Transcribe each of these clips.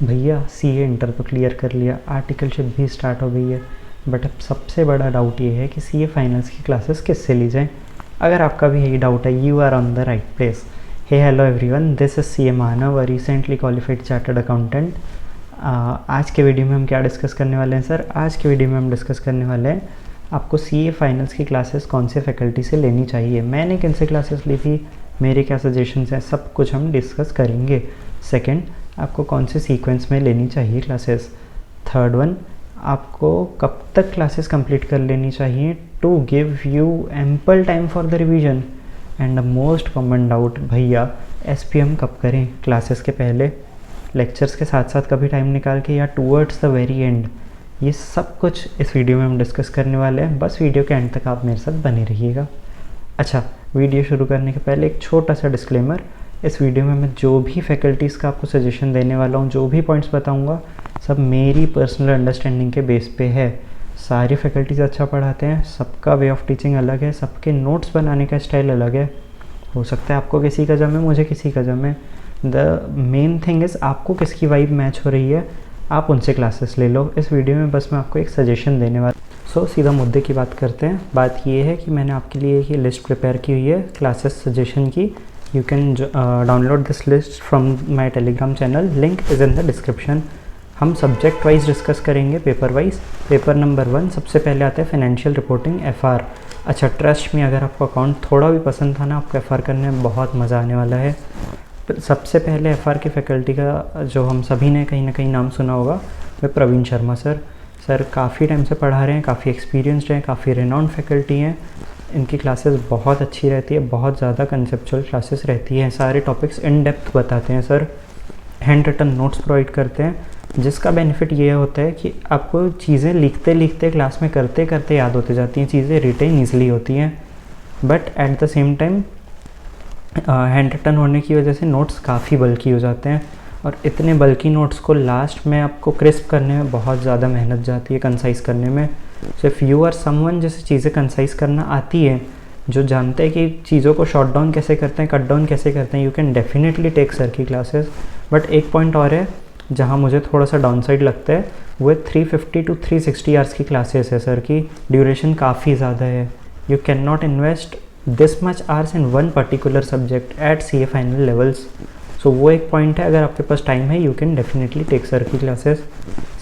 भैया CA inter तो clear कर लिया, आर्टिकलशिप भी स्टार्ट हो गई है, बट अब सबसे बड़ा डाउट ये है कि सीए फाइनल्स की क्लासेस किससे ली जाएं। अगर आपका भी यही डाउट है, you are on the right place. Hey hello everyone, this is CA Manav, a recently qualified chartered accountant. आज के वीडियो में हम क्या डिस्कस करने वाले हैं सर? आज के वीडियो में हम डिस्कस करने वाले हैं आपको सीए फाइनल्स की क्लासेस कौन से फैकल्टी से लेनी चाहिए, मैंने किन से क्लासेस ली थी, मेरे क्या सजेशंस हैं, सब कुछ हम डिस्कस करेंगे। सेकंड, आपको कौन से सीक्वेंस में लेनी चाहिए क्लासेस। थर्ड वन, आपको कब तक क्लासेस कंप्लीट कर लेनी चाहिए to give you ample time for the revision. And the most common doubt, भैया एसपीएम कब करें, क्लासेस के पहले, लेक्चर्स के साथ साथ कभी टाइम निकाल के, या टूवर्ड्स द वेरी एंड। ये सब कुछ इस वीडियो में हम डिस्कस करने वाले हैं, बस वीडियो के एंड तक आप मेरे साथ बने रहिएगा। अच्छा, वीडियो शुरू करने के पहले एक छोटा सा डिस्क्लेमर, इस वीडियो में मैं जो भी फैकल्टीज़ का आपको सजेशन देने वाला हूँ, जो भी पॉइंट्स बताऊँगा, सब मेरी पर्सनल अंडरस्टैंडिंग के बेस पे है। सारी फैकल्टीज़ अच्छा पढ़ाते हैं, सबका वे ऑफ टीचिंग अलग है, सबके नोट्स बनाने का स्टाइल अलग है। हो सकता है आपको किसी का जमे, मुझे किसी का जमे। द मेन थिंग इज़ आपको किसकी वाइब मैच हो रही है, आप उनसे क्लासेस ले लो। इस वीडियो में बस मैं आपको एक सजेशन देने वाला। सो सीधा मुद्दे की बात करते हैं। बात ये है कि मैंने आपके लिए ये लिस्ट प्रिपेयर की हुई है क्लासेस सजेशन की। You can download this list from my Telegram channel, link is in the description. हम सब्जेक्ट वाइज डिस्कस करेंगे, पेपर वाइज। पेपर नंबर 1 सबसे पहले आता है फाइनेंशियल रिपोर्टिंग, एफआर। अच्छा, ट्रस्ट में अगर आपको अकाउंट थोड़ा भी पसंद था ना, आपको एफआर करने में बहुत मज़ा आने वाला है। सबसे पहले एफआर की फैकल्टी का जो हम सभी ने कहीं ना कहीं नाम सुना होगा, वह प्रवीण शर्मा सर। सर काफ़ी टाइम से पढ़ा रहे हैं, काफ़ी एक्सपीरियंस्ड हैं, काफ़ी रेनॉन्ड फैकल्टी हैं। इनकी क्लासेस बहुत अच्छी रहती है, बहुत ज़्यादा कंसेप्चुअल क्लासेस रहती हैं, सारे टॉपिक्स इन डेप्थ बताते हैं sir. Handwritten notes provide करते हैं, जिसका बेनिफिट ये होता है कि आपको चीज़ें लिखते लिखते क्लास में करते करते याद होते जाती हैं, चीज़ें रिटेन ईजिली होती हैं। But at the same time handwritten होने की वजह से नोट्स काफ़ी बल्कि हो जाते हैं, और इतने बल्कि नोट्स को लास्ट में आपको क्रिस्प करने में बहुत ज़्यादा मेहनत जाती है, कंसाइज करने में। So if you are someone जैसे चीज़ें कंसाइज करना आती है, जो जानते हैं कि चीज़ों को शॉर्ट डाउन कैसे करते हैं, कट डाउन कैसे करते हैं, you can definitely take sir की क्लासेस। बट एक पॉइंट और है जहाँ मुझे थोड़ा सा डाउन साइड लगता है, वो 350 to 360 आवर्स की क्लासेस है सर की, ड्यूरेशन काफ़ी ज़्यादा है। You can not invest this much hours in one particular subject at CA final levels. So वो एक पॉइंट है, अगर आपके पास टाइम है you can definitely take sir की क्लासेस।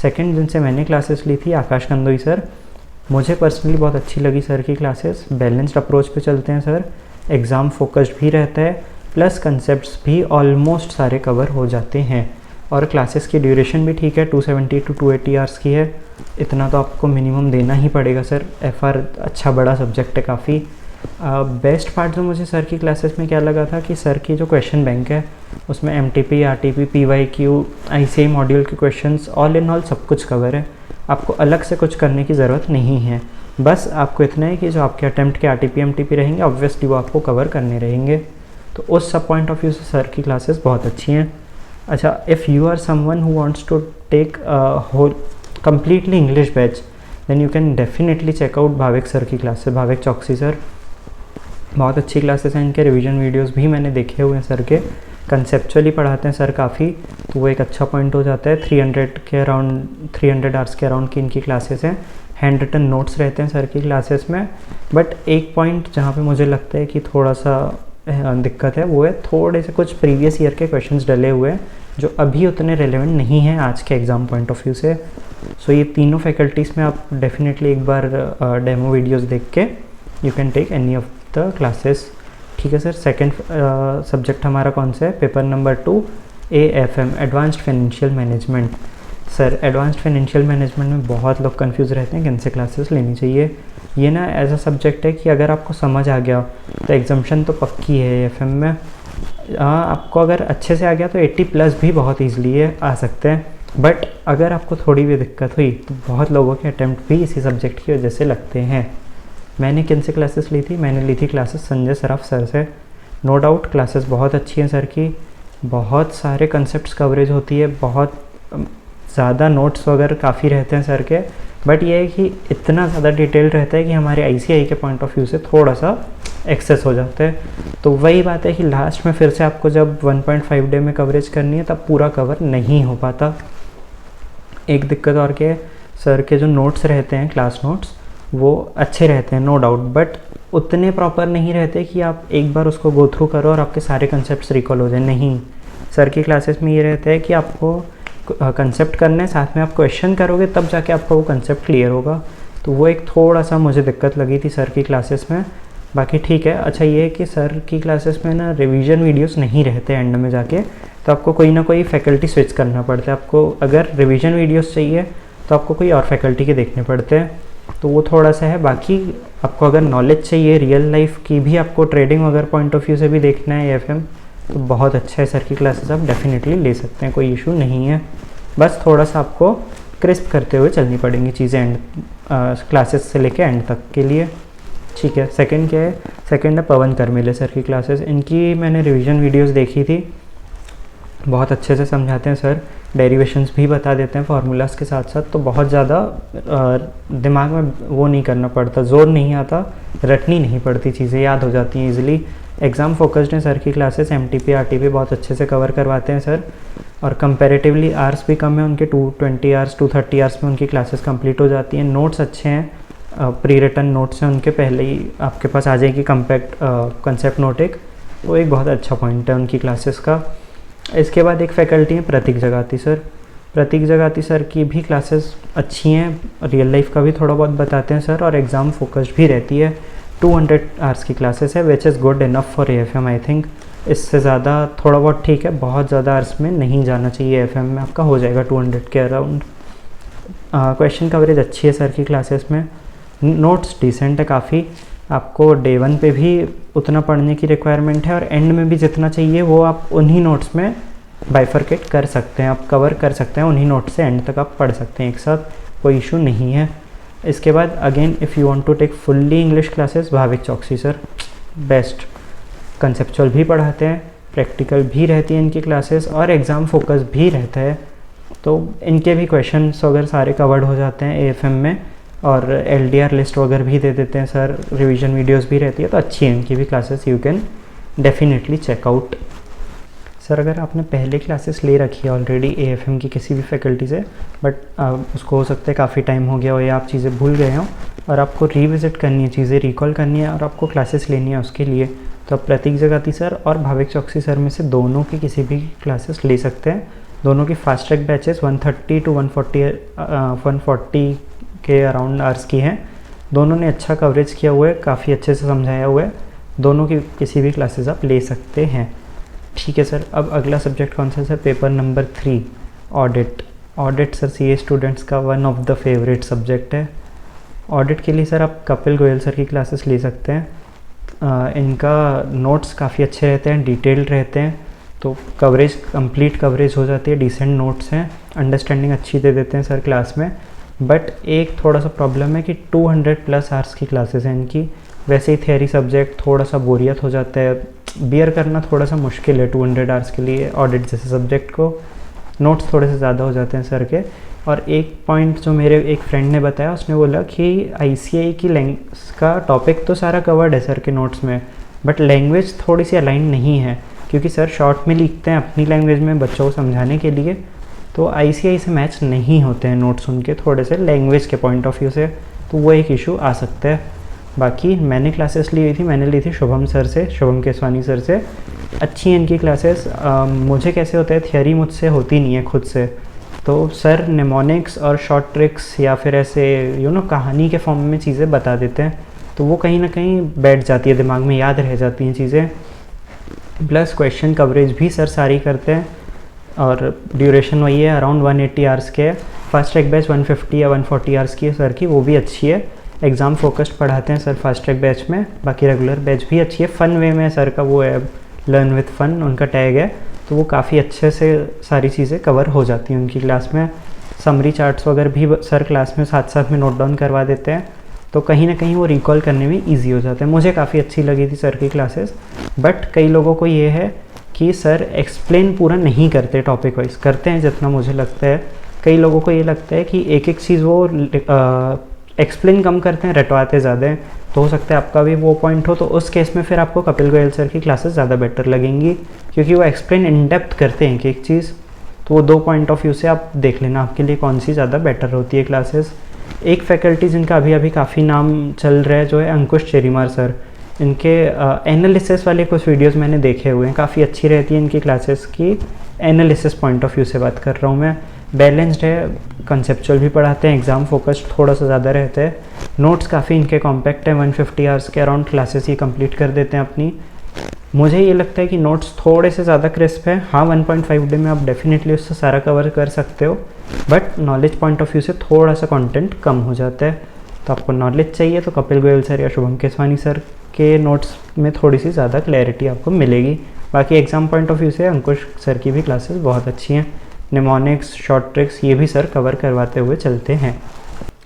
सेकंड, जिनसे मैंने क्लासेस ली थी, आकाश कंदोई सर। मुझे पर्सनली बहुत अच्छी लगी सर की क्लासेस। बैलेंस्ड अप्रोच पे चलते हैं सर, एग्ज़ाम फोकस्ड भी रहता है, प्लस कंसेप्ट्स भी ऑलमोस्ट सारे कवर हो जाते हैं, और क्लासेस की ड्यूरेशन भी ठीक है, 270 to 280 आवर्स की है। इतना तो आपको मिनिमम देना ही पड़ेगा सर, एफआर अच्छा बड़ा सब्जेक्ट है काफ़ी। बेस्ट पार्ट जो मुझे सर की क्लासेस में क्या लगा था कि सर की जो क्वेश्चन बैंक है, उसमें MTP, RTP, PYQ, ICI module के क्वेश्चंस, ऑल इन ऑल सब कुछ कवर है। आपको अलग से कुछ करने की ज़रूरत नहीं है, बस आपको इतना है कि जो आपके अटैम्प्ट के आरटीपी एमटीपी रहेंगे, ऑब्वियसली वो आपको कवर करने रहेंगे। तो उस सब पॉइंट ऑफ व्यू से सर की क्लासेस बहुत अच्छी हैं। अच्छा, if you are someone who wants to take whole completely English batch, then you can definitely check out Bhavik sir की क्लासेस। भाविक चौकसी सर, बहुत अच्छी क्लासेस हैं, इनके रिवीजन वीडियोस भी मैंने देखे हुए हैं सर के। कंसेप्चुअली पढ़ाते हैं सर काफ़ी, तो वो एक अच्छा पॉइंट हो जाता है। 300 आवर्स के अराउंड की इनकी क्लासेस हैं। हैंड रिटन नोट्स रहते हैं सर की क्लासेस में। बट एक पॉइंट जहाँ पे मुझे लगता है कि थोड़ा सा दिक्कत है, वो है थोड़े से कुछ प्रीवियस ईयर के क्वेश्चंस डले हुए हैं, जो अभी उतने रेलेवेंट नहीं हैं आज के एग्ज़ाम पॉइंट ऑफ व्यू से। सो ये तीनों फैकल्टीज़ में आप डेफिनेटली एक बार डेमो वीडियोज़ देख के you can take any of the classes. ठीक है सर। सेकंड सब्जेक्ट हमारा कौन सा है? Paper number 2, AFM, advanced financial management. Sir advanced financial management में बहुत लोग कंफ्यूज रहते हैं किन से क्लासेस लेनी चाहिए। ये ना ऐसा सब्जेक्ट है कि अगर आपको समझ आ गया तो एग्जाम्शन तो पक्की है एएफएम में। आपको अगर अच्छे से आ गया तो 80+ भी बहुत ईजिली है, आ सकते हैं। बट अगर आपको थोड़ी भी दिक्कत हुई तो बहुत लोगों के अटैम्प्ट भी इसी सब्जेक्ट की वजह से लगते हैं। मैंने किन से क्लासेस ली थी? मैंने ली थी क्लासेस संजय सराफ सर से। नो डाउट क्लासेस बहुत अच्छी हैं सर की, बहुत सारे कंसेप्ट्स कवरेज होती है, बहुत ज़्यादा नोट्स वगैरह काफ़ी रहते हैं सर के। बट ये है कि इतना ज़्यादा डिटेल रहता है कि हमारे आईसीआई के पॉइंट ऑफ व्यू से थोड़ा सा एक्सेस हो जाते हैं। तो वही बात है कि लास्ट में फिर से आपको जब 1.5 डे में कवरेज करनी है तब पूरा कवर नहीं हो पाता। एक दिक्कत और क्या है, सर के जो नोट्स रहते हैं, क्लास नोट्स, वो अच्छे रहते हैं नो डाउट, बट उतने प्रॉपर नहीं रहते कि आप एक बार उसको गो थ्रू करो और आपके सारे कंसेप्ट रिकॉल हो जाए। नहीं, सर की क्लासेस में ये रहता है कि आपको कंसेप्ट करना है, साथ में आप क्वेश्चन करोगे तब जाके आपका वो कंसेप्ट क्लियर होगा। तो वो एक थोड़ा सा मुझे दिक्कत लगी थी सर की क्लासेस में। बाकी ठीक है। अच्छा ये है कि सर की क्लासेस में ना रिवीजन वीडियोस नहीं रहते एंड में जाके, तो आपको कोई ना कोई फैकल्टी स्विच करना पड़ता है। आपको अगर रिवीजन वीडियोस चाहिए तो आपको कोई और फैकल्टी के देखने पड़ते हैं, तो वो थोड़ा सा है। बाकी आपको अगर नॉलेज चाहिए रियल लाइफ की भी, आपको ट्रेडिंग वगैरह पॉइंट ऑफ व्यू से भी देखना है एएफएम, तो बहुत अच्छा है सर की क्लासेस, आप डेफिनेटली ले सकते हैं, कोई इशू नहीं है। बस थोड़ा सा आपको क्रिस्प करते हुए चलनी पड़ेंगी चीज़ें एंड क्लासेस से लेके एंड तक के लिए। ठीक है। सेकंड क्या है, सेकंड है पवन करमिले सर की क्लासेस। इनकी मैंने रिवीजन वीडियोस देखी थी, बहुत अच्छे से समझाते हैं सर, डेरिवेशंस भी बता देते हैं फार्मूलाज के साथ साथ, तो बहुत ज़्यादा दिमाग में वो नहीं करना पड़ता, जोर नहीं आता, रटनी नहीं पड़ती, चीज़ें याद हो जाती हैं ईजिली। एग्ज़ाम फोकस्ड हैं सर की क्लासेस, एमटीपी आरटीपी बहुत अच्छे से कवर करवाते हैं सर, और कंपैरेटिवली आवर्स भी कम है उनके, 220 आवर्स 230 आवर्स में उनकी क्लासेस कंप्लीट हो जाती हैं। नोट्स अच्छे हैं, प्री रिटन नोट्स हैं उनके, पहले ही आपके पास आ जाएगी कंपैक्ट कंसेप्ट नोट एक, वो एक बहुत अच्छा पॉइंट है उनकी क्लासेस का। इसके बाद एक फैकल्टी है प्रतीक जगाती सर। प्रतीक जगाती सर की भी क्लासेस अच्छी हैं, रियल लाइफ का भी थोड़ा बहुत बताते हैं सर, और एग्ज़ाम फोकस्ड भी रहती है। 200 आवर्स की क्लासेस है, which is good enough for AFM I think. इससे ज़्यादा थोड़ा बहुत ठीक है, बहुत ज़्यादा आवर्स में नहीं जाना चाहिए एएफएम में, आपका हो जाएगा 200 के अराउंड। क्वेश्चन कवरेज अच्छी है सर की क्लासेस में, नोट्स डिसेंट है काफ़ी, आपको डे 1 पे भी उतना पढ़ने की रिक्वायरमेंट है, और एंड में भी जितना चाहिए वो आप उन्हीं नोट्स में बाइफरकेट कर सकते हैं, आप कवर कर सकते हैं, उन्हीं नोट्स से एंड तक आप पढ़ सकते हैं एक साथ, कोई इशू नहीं है। इसके बाद again if you want to take fully English classes, Bhavik Chauksey sir best, conceptual भी पढ़ाते हैं, प्रैक्टिकल भी रहती है इनकी क्लासेस, और एग्ज़ाम फोकस भी रहता है, तो इनके भी क्वेश्चंस वगैरह सारे कवर्ड हो जाते हैं एएफएम में, और एलडीआर लिस्ट वगैरह भी दे देते हैं सर, रिवीजन वीडियोस भी रहती है, तो अच्छी है इनकी भी classes, you can definitely checkout. Sir अगर आपने पहले क्लासेस ले रखी है ऑलरेडी एएफएम की किसी भी फैकल्टी से, बट उसको हो सकता है काफ़ी टाइम हो गया हो या आप चीज़ें भूल गए हो, और आपको रिविज़िट करनी है, चीज़ें रिकॉल करनी है, और आपको क्लासेस लेनी है उसके लिए, तो आप प्रतीक जगाती सर और भाविक चौकसी सर में से दोनों की किसी भी क्लासेस ले सकते हैं। दोनों की फास्ट ट्रैक बैचेस 130 to 140 के अराउंड आवर्स की हैं। दोनों ने अच्छा कवरेज किया हुआ है, काफ़ी अच्छे से समझाया हुआ है, दोनों की किसी भी क्लासेस आप ले सकते हैं। ठीक है सर। अब अगला सब्जेक्ट कौन सा है sir, paper number 3 audit. Audit sir CA students का one of the favourite subject है। ऑडिट के लिए सर आप कपिल गोयल सर की क्लासेस ले सकते हैं, इनका नोट्स काफ़ी अच्छे रहते हैं, डिटेल्ड रहते हैं, तो कवरेज कंप्लीट कवरेज हो जाती है, डिसेंट नोट्स हैं, अंडरस्टैंडिंग अच्छी दे देते हैं सर क्लास में। बट एक थोड़ा सा प्रॉब्लम है कि 200+ आवर्स की क्लासेस हैं इनकी, वैसे ही थियरी सब्जेक्ट थोड़ा सा बोरियत हो जाता है, बियर करना थोड़ा सा मुश्किल है 200 आवर्स के लिए ऑडिट जैसे सब्जेक्ट को, नोट्स थोड़े से ज़्यादा हो जाते हैं सर के। और एक पॉइंट जो मेरे एक फ्रेंड ने बताया, उसने बोला कि आईसीएआई की का टॉपिक तो सारा कवर्ड है सर के नोट्स में, बट लैंग्वेज थोड़ी सी अलाइन नहीं है, क्योंकि सर शॉर्ट में लिखते हैं अपनी लैंग्वेज में बच्चों को समझाने के लिए, तो आईसीएआई से मैच नहीं होते हैं नोट्स उनके थोड़े से लैंग्वेज के पॉइंट ऑफ व्यू से, तो वो एक इशू आ सकता है। बाकी मैंने क्लासेस ली हुई थी, मैंने ली थी शुभम सर से, शुभम केसवानी सर से, अच्छी हैं इनकी क्लासेस। मुझे कैसे होता है, थियरी मुझसे होती नहीं है खुद से, तो सर निमोनिक्स और शॉर्ट ट्रिक्स या फिर ऐसे कहानी के फॉर्म में चीज़ें बता देते हैं, तो वो कहीं ना कहीं बैठ जाती है दिमाग में, याद रह जाती हैं चीज़ें। प्लस क्वेश्चन कवरेज भी सर सारी करते हैं, और ड्यूरेशन वही है अराउंड 180 आवर्स के है। फास्ट ट्रैक बैच 150 या 140 आवर्स की है सर की, वो भी अच्छी है। एग्ज़ाम फोकस्ड पढ़ाते हैं सर फास्ट ट्रैक बैच में, बाकी रेगुलर बैच भी अच्छी है। फ़न वे में सर का वो है, लर्न विथ फ़न उनका टैग है, तो वो काफ़ी अच्छे से सारी चीज़ें कवर हो जाती हैं उनकी क्लास में। समरी चार्ट्स वगैरह भी सर क्लास में साथ साथ में नोट डाउन करवा देते हैं, तो कहीं ना कहीं वो रिकॉल करने में ईजी हो जाता है। मुझे काफ़ी अच्छी लगी थी सर की क्लासेस, बट कई लोगों को ये है कि सर एक्सप्लेन पूरा नहीं करते, टॉपिक वाइज करते हैं जितना मुझे लगता है। कई लोगों को ये लगता है कि एक एक चीज़ वो एक्सप्लेन कम करते हैं, रटवाते ज़्यादा हैं, तो हो सकता है आपका भी वो पॉइंट हो। तो उस केस में फिर आपको कपिल गोयल सर की क्लासेस ज़्यादा बेटर लगेंगी, क्योंकि वो एक्सप्लेन इन डेप्थ करते हैं एक चीज़। तो वो 2 पॉइंट ऑफ व्यू से आप देख लेना आपके लिए कौन सी ज़्यादा बेटर होती है क्लासेस। एक फैकल्टी जिनका अभी अभी काफ़ी नाम चल रहा है जो है अंकुश चेरीमार सर। इनके एनालिसिस वाले कुछ वीडियोस मैंने देखे हुए हैं, काफ़ी अच्छी रहती है इनकी क्लासेस की। एनालिसिस पॉइंट ऑफ व्यू से बात कर रहा हूँ मैं। बैलेंस्ड है, कंसेप्चुअल भी पढ़ाते हैं, एग्ज़ाम फोकस्ड थोड़ा सा ज़्यादा रहता है। नोट्स काफ़ी इनके कॉम्पैक्ट है, 150 आवर्स के अराउंड क्लासेस ही कंप्लीट कर देते हैं अपनी। मुझे ये लगता है कि नोट्स थोड़े से ज़्यादा क्रिस्प है। हाँ, 1.5 डे में आप डेफिनेटली उससे सारा कवर कर सकते हो, but knowledge point of view से थोड़ा सा कंटेंट कम हो जाता है। तो आपको नॉलेज चाहिए तो कपिल गोयल सर या शुभम केसवानी सर के नोट्स में थोड़ी सी ज़्यादा क्लैरिटी आपको मिलेगी। बाकी एग्ज़ाम पॉइंट ऑफ व्यू से अंकुश सर की भी क्लासेस बहुत अच्छी हैं। निमोनिक्स, शॉर्ट ट्रिक्स, ये भी सर कवर करवाते हुए चलते हैं।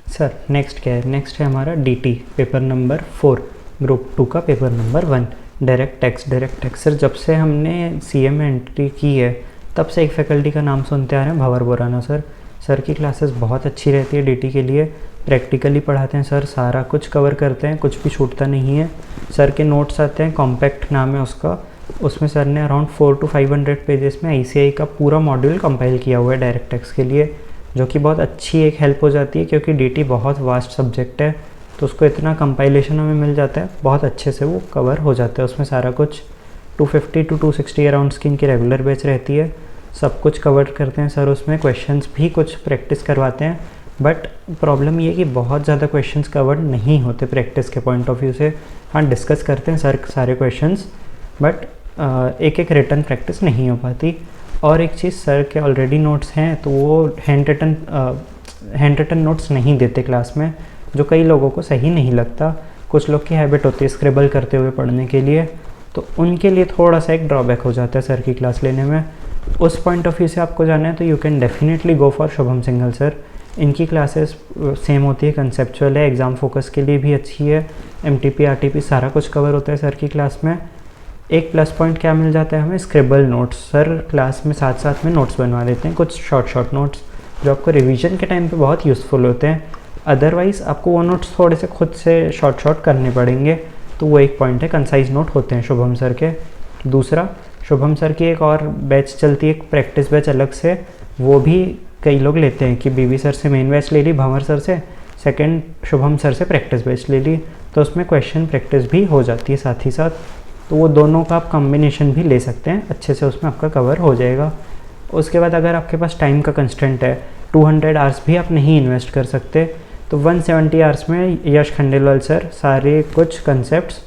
सर नेक्स्ट क्या है? नेक्स्ट है हमारा DT पेपर नंबर 4, ग्रुप 2 का paper number 1, direct tax. Sir जब से हमने CA में एंट्री की है तब से एक फैकल्टी का नाम सुनते आ रहे हैं, भंवर बोराना सर। सर की क्लासेस बहुत अच्छी रहती है DT के लिए, प्रैक्टिकली पढ़ाते हैं सर, सारा कुछ कवर करते हैं, कुछ भी छूटता नहीं है। सर के नोट्स आते हैं, कॉम्पैक्ट नाम है उसका, उसमें सर ने अराउंड 400 to 500 पेजेस में ICAI का पूरा मॉड्यूल कंपाइल किया हुआ है डायरेक्ट टैक्स के लिए, जो कि बहुत अच्छी एक हेल्प हो जाती है, क्योंकि DT बहुत वास्ट सब्जेक्ट है। तो उसको इतना कंपाइलेशन हमें मिल जाता है, बहुत अच्छे से वो कवर हो जाता है उसमें सारा कुछ। 250 to 260 अराउंड की इनकी रेगुलर बैच रहती है, सब कुछ कवर करते हैं सर। उसमें क्वेश्चंस भी कुछ प्रैक्टिस करवाते हैं, बट प्रॉब्लम ये कि बहुत ज़्यादा क्वेश्चंस कवर नहीं होते प्रैक्टिस के पॉइंट ऑफ व्यू से। हाँ, डिस्कस करते हैं सर सारे क्वेश्चंस, बट एक एक रिटन प्रैक्टिस नहीं हो पाती। और एक चीज़, सर के ऑलरेडी नोट्स हैं तो वो हैंड रिटन नोट्स नहीं देते क्लास में, जो कई लोगों को सही नहीं लगता। कुछ लोग की हैबिट होती है स्क्रिबल करते हुए पढ़ने के लिए, तो उनके लिए थोड़ा सा एक ड्रॉबैक हो जाता है सर की क्लास लेने में। उस पॉइंट ऑफ व्यू से आपको जाना है तो you can definitely go for Shubham Singhal sir. इनकी क्लासेस सेम होती है, कंसेप्चुअल है, एग्ज़ाम फोकस के लिए भी अच्छी है, MTP RTP सारा कुछ कवर होता है सर की क्लास में। एक प्लस पॉइंट क्या मिल जाता है हमें? Scribble notes. सर क्लास में साथ साथ में नोट्स बनवा देते हैं, कुछ शॉर्ट नोट्स, जो आपको रिवीजन के टाइम पे बहुत यूज़फुल होते हैं। अदरवाइज़ आपको वो नोट्स थोड़े से खुद से शॉर्ट करने पड़ेंगे, तो वो एक पॉइंट है। कंसाइज नोट होते हैं शुभम सर के। दूसरा, शुभम सर की एक और बैच चलती है, प्रैक्टिस बैच अलग से, वो भी कई लोग लेते हैं कि BB सर से मेन बैच ले ली, भंवर सर से सेकंड, शुभम सर से प्रैक्टिस बैच ले ली, तो उसमें क्वेश्चन प्रैक्टिस भी हो जाती है साथ ही साथ। तो वो दोनों का आप कॉम्बिनेशन भी ले सकते हैं, अच्छे से उसमें आपका कवर हो जाएगा। उसके बाद अगर आपके पास टाइम का कंस्टेंट है, 200 आवर्स भी आप नहीं इन्वेस्ट कर सकते, तो 170 आवर्स में यश खंडेलवाल सर सारे कुछ कंसेप्ट्स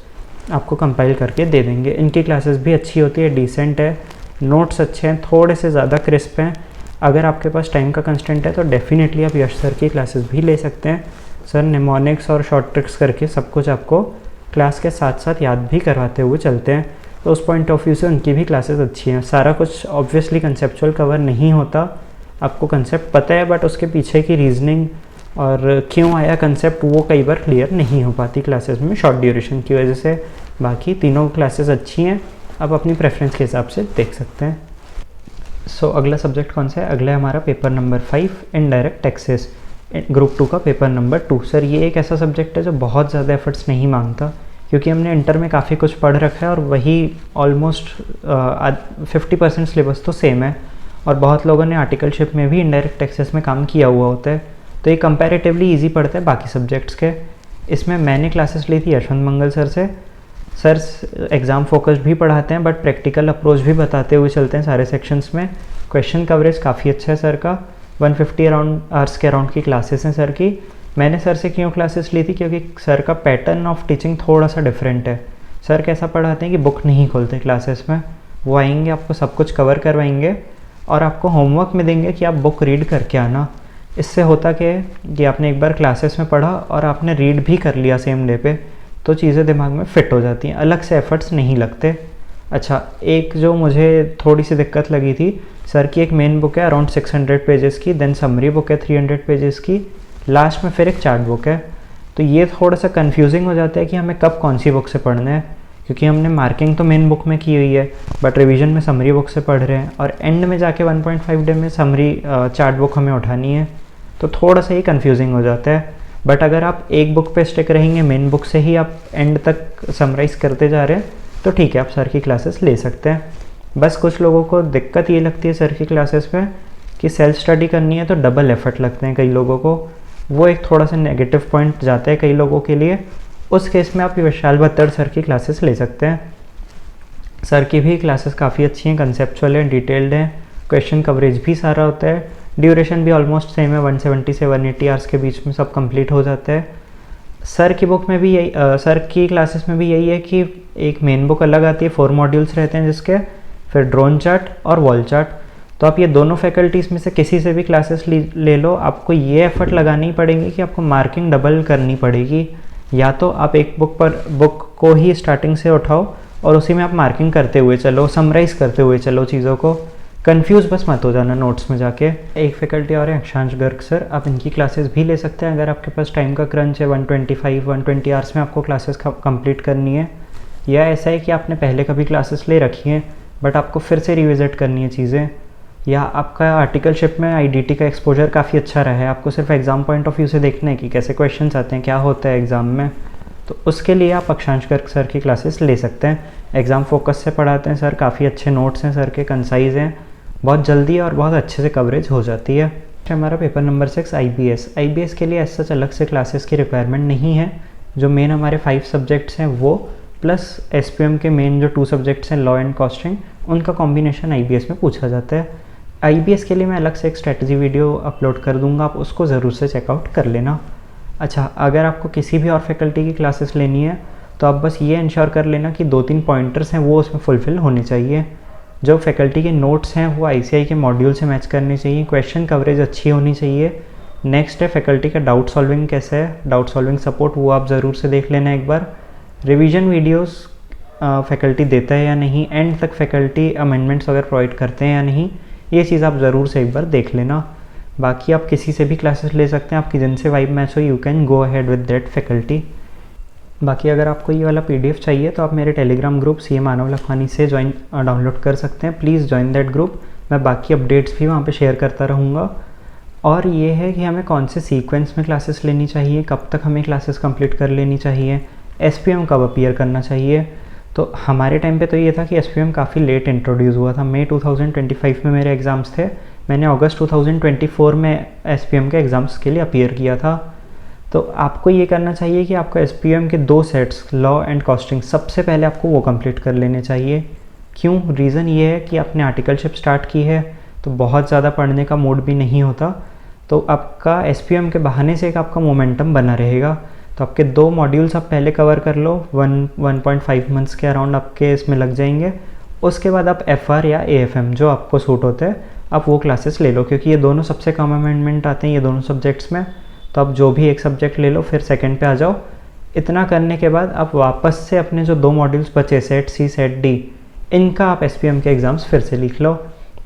आपको कंपाइल करके दे देंगे। इनकी क्लासेस भी अच्छी होती है, डिसेंट है, नोट्स अच्छे हैं, थोड़े से ज़्यादा क्रिस्प हैं। अगर आपके पास टाइम का कंस्टेंट है तो डेफिनेटली आप यश सर की क्लासेस भी ले सकते हैं। सर निमोनिक्स और शॉर्ट ट्रिक्स करके सब कुछ आपको क्लास के साथ साथ याद भी करवाते हुए चलते हैं, तो उस पॉइंट ऑफ व्यू से उनकी भी क्लासेस अच्छी हैं। सारा कुछ ऑब्वियसली कंसेप्चुअल कवर नहीं होता, आपको कंसेप्ट पता है, बट उसके पीछे की रीजनिंग और क्यों आया कंसेप्ट वो कई बार क्लियर नहीं हो पाती क्लासेस में शॉर्ट ड्यूरेशन की वजह से। बाकी तीनों क्लासेस अच्छी हैं, आप अपनी प्रेफरेंस के हिसाब से देख सकते हैं। सो अगला सब्जेक्ट कौन सा है? अगला है हमारा paper number 5, indirect taxes, group 2 का पेपर नंबर 2। सर ये एक ऐसा सब्जेक्ट है जो बहुत ज़्यादा एफर्ट्स नहीं मांगता, क्योंकि हमने इंटर में काफ़ी कुछ पढ़ रखा है और वही ऑलमोस्ट 50% सिलेबस तो सेम है, और बहुत लोगों ने आर्टिकलशिप में भी इनडायरेक्ट टैक्सेस में काम किया हुआ होता है, तो ये कंपैरेटिवली ईजी पड़ता है बाकी सब्जेक्ट्स के। इसमें मैंने क्लासेस ली थी यशवंत मंगल सर से। सर एग्ज़ाम फोकस्ड भी पढ़ाते हैं, बट प्रैक्टिकल अप्रोच भी बताते हुए चलते हैं सारे सेक्शंस में। क्वेश्चन कवरेज काफ़ी अच्छा है सर का, 150 आवर्स के अराउंड की क्लासेस हैं सर की। मैंने सर से क्यों क्लासेस ली थी? क्योंकि सर का पैटर्न ऑफ टीचिंग थोड़ा सा डिफरेंट है। सर कैसा पढ़ाते हैं कि बुक नहीं खोलते क्लासेस में, वो आएंगे, आपको सब कुछ कवर करवाएंगे और आपको होमवर्क में देंगे कि आप बुक रीड करके आना। इससे होता क्या है कि आपने एक बार क्लासेस में पढ़ा और आपने रीड भी कर लिया सेम डे पे, तो चीज़ें दिमाग में फिट हो जाती हैं, अलग से एफर्ट्स नहीं लगते। अच्छा, एक जो मुझे थोड़ी सी दिक्कत लगी थी, सर की एक मेन बुक है अराउंड 600 पेजेस की, देन समरी बुक है 300 पेजेस की, लास्ट में फिर एक चार्ट बुक है। तो ये थोड़ा सा कंफ्यूजिंग हो जाता है कि हमें कब कौन सी बुक से पढ़ना है, क्योंकि हमने मार्किंग तो मेन बुक में की हुई है, बट रिवीजन में समरी बुक से पढ़ रहे हैं, और एंड में जाके 1.5 डे में समरी चार्ट बुक हमें उठानी है, तो थोड़ा सा ही कंफ्यूजिंग हो जाता है। बट अगर आप एक बुक पे स्टिक रहेंगे, मेन बुक से ही आप एंड तक समराइज़ करते जा रहे हैं, तो ठीक है, आप सर की क्लासेस ले सकते हैं। बस कुछ लोगों को दिक्कत ये लगती है सर की क्लासेस में कि सेल्फ स्टडी करनी है तो डबल एफर्ट लगते हैं कई लोगों को, वो एक थोड़ा सा नेगेटिव पॉइंट जाता है कई लोगों के लिए। उस केस में आप विशाल भत्तर सर की क्लासेस ले सकते हैं। सर की भी क्लासेस काफ़ी अच्छी हैं, कंसेप्चुअल हैं, डिटेल्ड हैं, क्वेश्चन कवरेज भी सारा होता है, ड्यूरेशन भी ऑलमोस्ट सेम है, 170 से 180 आवर्स के बीच में सब कंप्लीट हो जाता है। सर की बुक में भी यही सर की क्लासेस में भी यही है कि एक मेन बुक अलग आती है, 4 मॉड्यूल्स रहते हैं जिसके, फिर ड्रोन चार्ट और वॉल चार्ट। तो आप ये दोनों फैकल्टीज़ में से किसी से भी क्लासेस ले लो, आपको ये एफर्ट लगानी पड़ेगी कि आपको मार्किंग डबल करनी पड़ेगी। या तो आप एक बुक को ही स्टार्टिंग से उठाओ और उसी में आप मार्किंग करते हुए चलो, समराइज़ करते हुए चलो चीज़ों को, कंफ्यूज बस मत हो जाना नोट्स में जाके। एक फैकल्टी और है अक्षांश गर्ग सर, आप इनकी क्लासेस भी ले सकते हैं अगर आपके पास टाइम का क्रंच है, 120 आवर्स में आपको क्लासेस कंप्लीट करनी है, या ऐसा है कि आपने पहले कभी क्लासेस ले रखी हैं बट आपको फिर से रिविज़िट करनी है चीज़ें, या आपका आर्टिकलशिप में आईडीटी का एक्सपोजर काफ़ी अच्छा रहा है, आपको सिर्फ एग्ज़ाम पॉइंट ऑफ व्यू से देखना है कि कैसे क्वेश्चंस आते हैं, क्या होता है एग्ज़ाम में, तो उसके लिए आप अक्षांश गर्ग सर की क्लासेस ले सकते हैं। एग्ज़ाम फोकस से पढ़ाते हैं सर, काफ़ी अच्छे नोट्स हैं सर के, कंसाइज हैं, बहुत जल्दी और बहुत अच्छे से कवरेज हो जाती है। हमारा पेपर नंबर 6 आईबीएस के लिए ऐसा अलग से क्लासेस की रिक्वायरमेंट नहीं है। जो मेन हमारे 5 सब्जेक्ट्स हैं वो प्लस एसपीएम के मेन जो 2 सब्जेक्ट्स हैं, लॉ एंड कॉस्टिंग, उनका कॉम्बिनेशन आईबीएस में पूछा जाता है। आईबीएस के लिए मैं अलग से एक स्ट्रेटजी वीडियो अपलोड कर दूंगा, आप उसको ज़रूर से चेकआउट कर लेना। अच्छा, अगर आपको किसी भी और फैकल्टी की क्लासेस लेनी है तो आप बस ये इंश्योर कर लेना कि 2-3 पॉइंटर्स हैं वो उसमें फुलफ़िल होने चाहिए। जो फैकल्टी के नोट्स हैं वो आईसीआई के मॉड्यूल से मैच करने चाहिए, क्वेश्चन कवरेज अच्छी होनी चाहिए। नेक्स्ट है फैकल्टी का डाउट सॉल्विंग कैसा है, डाउट सॉल्विंग सपोर्ट, वो आप ज़रूर से देख लेना एक बार। रिवीजन वीडियोस फैकल्टी देता है या नहीं, एंड तक फैकल्टी अमेंडमेंट्स वगैरह प्रोवाइड करते हैं या नहीं, ये चीज़ आप ज़रूर से एक बार देख लेना। बाकी आप किसी से भी क्लासेस ले सकते हैं, आपकी जिनसे वाइब मैच हो, you can go ahead with that faculty. बाकी अगर आपको ये वाला पीडीएफ चाहिए तो आप मेरे टेलीग्राम ग्रुप सीए मानव लखवानी से डाउनलोड कर सकते हैं। प्लीज़ ज्वाइन दैट ग्रुप, मैं बाकी अपडेट्स भी वहाँ पे शेयर करता रहूँगा। और ये है कि हमें कौन से सीक्वेंस में क्लासेस लेनी चाहिए, कब तक हमें क्लासेस कंप्लीट कर लेनी चाहिए, एसपीएम कब अपीयर करना चाहिए। तो हमारे टाइम पे तो ये था कि एसपीएम काफ़ी लेट इंट्रोड्यूस हुआ था, मई 2025 में मेरे एग्ज़ाम्स थे, मैंने अगस्त 2024 में एसपीएम के एग्ज़ाम्स के लिए अपीयर किया था। तो आपको ये करना चाहिए कि आपको एसपीएम के 2 सेट्स, लॉ एंड कॉस्टिंग, सबसे पहले आपको वो कंप्लीट कर लेने चाहिए। क्यों? रीज़न ये है कि आपने आर्टिकलशिप स्टार्ट की है तो बहुत ज़्यादा पढ़ने का मूड भी नहीं होता, तो आपका एसपीएम के बहाने से एक आपका मोमेंटम बना रहेगा। तो आपके 2 मॉड्यूल्स आप पहले कवर कर लो, 1.5 मंथ्स के अराउंड आपके इसमें लग जाएंगे। उसके बाद आप एफआर या एएफएम जो आपको सूट होता है आप वो क्लासेस ले लो, क्योंकि ये दोनों सबसे कम अमेंडमेंट आते हैं ये दोनों सब्जेक्ट्स में। तो आप जो भी एक सब्जेक्ट ले लो, फिर सेकंड पे आ जाओ। इतना करने के बाद आप वापस से अपने जो 2 मॉड्यूल्स बचे, सेट सी सेट डी, इनका आप एसपीएम के एग्ज़ाम्स फिर से लिख लो।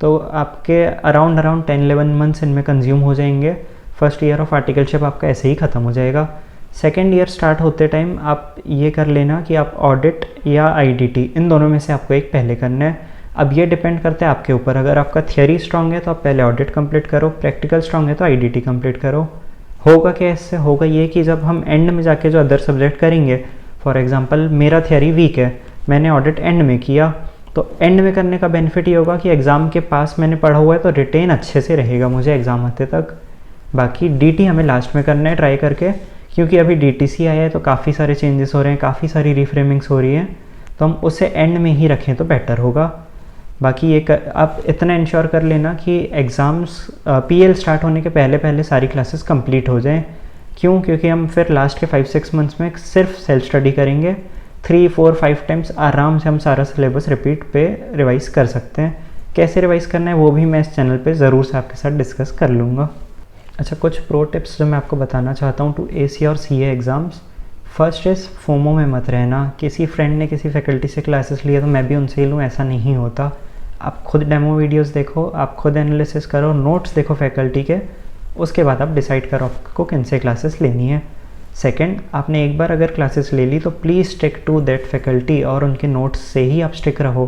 तो आपके अराउंड 10-11 मंथ्स इनमें कंज्यूम हो जाएंगे। फर्स्ट ईयर ऑफ आर्टिकलशिप आपका ऐसे ही ख़त्म हो जाएगा। सेकेंड ईयर स्टार्ट होते टाइम आप ये कर लेना कि आप ऑडिट या आईडीटी, इन दोनों में से आपको एक पहले करना है। अब ये डिपेंड करता है आपके ऊपर, अगर आपका थियरी स्ट्रांग है तो आप पहले ऑडिट कंप्लीट करो, प्रैक्टिकल स्ट्रांग है तो आईडीटी कंप्लीट करो। होगा क्या इससे? होगा ये कि जब हम एंड में जाके जो अदर सब्जेक्ट करेंगे, फॉर एग्जांपल मेरा थियरी वीक है, मैंने ऑडिट एंड में किया, तो एंड में करने का बेनिफिट ये होगा कि एग्ज़ाम के पास मैंने पढ़ा हुआ है तो रिटेन अच्छे से रहेगा मुझे एग्ज़ाम आते तक। बाकी डीटी हमें लास्ट में करना है ट्राई करके, क्योंकि अभी डीटीसी आया है तो काफ़ी सारे चेंजेस हो रहे हैं, काफ़ी सारी रिफ्रेमिंग्स हो रही हैं, तो हम उसे एंड में ही रखें तो बेटर होगा। बाकी ये आप इतना इंश्योर कर लेना कि एग्ज़ाम्स पीएल स्टार्ट होने के पहले पहले सारी क्लासेस कंप्लीट हो जाएं। क्यों? क्योंकि हम फिर लास्ट के 5-6 मंथ्स में सिर्फ सेल्फ स्टडी करेंगे, 3-4-5 टाइम्स आराम से हम सारा सिलेबस रिपीट पे रिवाइज़ कर सकते हैं। कैसे रिवाइज़ करना है वो भी मैं इस चैनल पे ज़रूर से आपके साथ डिस्कस कर लूँगा। अच्छा, कुछ प्रो टिप्स जो मैं आपको बताना चाहता हूँ टू एसी और CA exams. First is FOMO में मत रहना। किसी फ्रेंड ने किसी फैकल्टी से क्लासेस लिया तो मैं भी उनसे ही लूँ, ऐसा नहीं होता। आप खुद डेमो वीडियोस देखो, आप खुद एनालिसिस करो, नोट्स देखो फैकल्टी के, उसके बाद आप डिसाइड करो आपको किन से क्लासेस लेनी है। सेकंड, आपने एक बार अगर क्लासेस ले ली तो please stick to that faculty और उनके नोट्स से ही आप स्टिक रहो।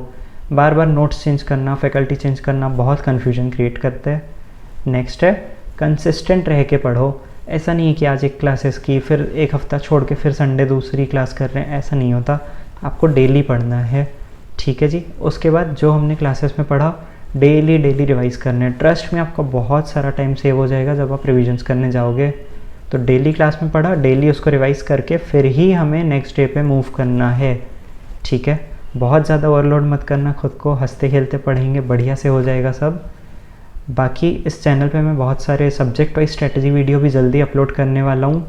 बार बार नोट्स चेंज करना, फैकल्टी चेंज करना बहुत कन्फ्यूजन क्रिएट करता है। नेक्स्ट है कंसिस्टेंट रह के पढ़ो। ऐसा नहीं है कि आज एक क्लासेस की फिर एक हफ़्ता छोड़ के फिर संडे दूसरी क्लास कर रहे हैं, ऐसा नहीं होता। आपको डेली पढ़ना है, ठीक है जी। उसके बाद जो हमने क्लासेस में पढ़ा डेली रिवाइज़ करना है। ट्रस्ट में आपका बहुत सारा टाइम सेव हो जाएगा जब आप रिविजन्स करने जाओगे। तो डेली क्लास में पढ़ा, डेली उसको रिवाइज़ करके फिर ही हमें नेक्स्ट डे पे मूव करना है, ठीक है। बहुत ज़्यादा ओवरलोड मत करना खुद को, हंसते खेलते पढ़ेंगे, बढ़िया से हो जाएगा सब। बाकी इस चैनल पे मैं बहुत सारे सब्जेक्ट वाइज स्ट्रेटजी वीडियो भी जल्दी अपलोड करने वाला हूँ,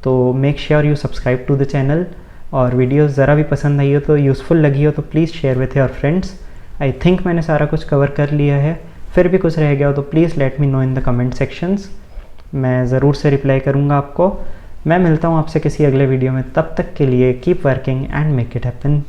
तो make sure you subscribe to the channel. और वीडियो ज़रा भी पसंद आई हो तो, यूज़फुल लगी हो तो please share with your friends. I think मैंने सारा कुछ कवर कर लिया है, फिर भी कुछ रह गया हो तो please let me know in the comment sections, मैं ज़रूर से रिप्लाई करूँगा आपको। मैं मिलता हूँ आपसे किसी अगले वीडियो में, तब तक के लिए keep working and make it happen.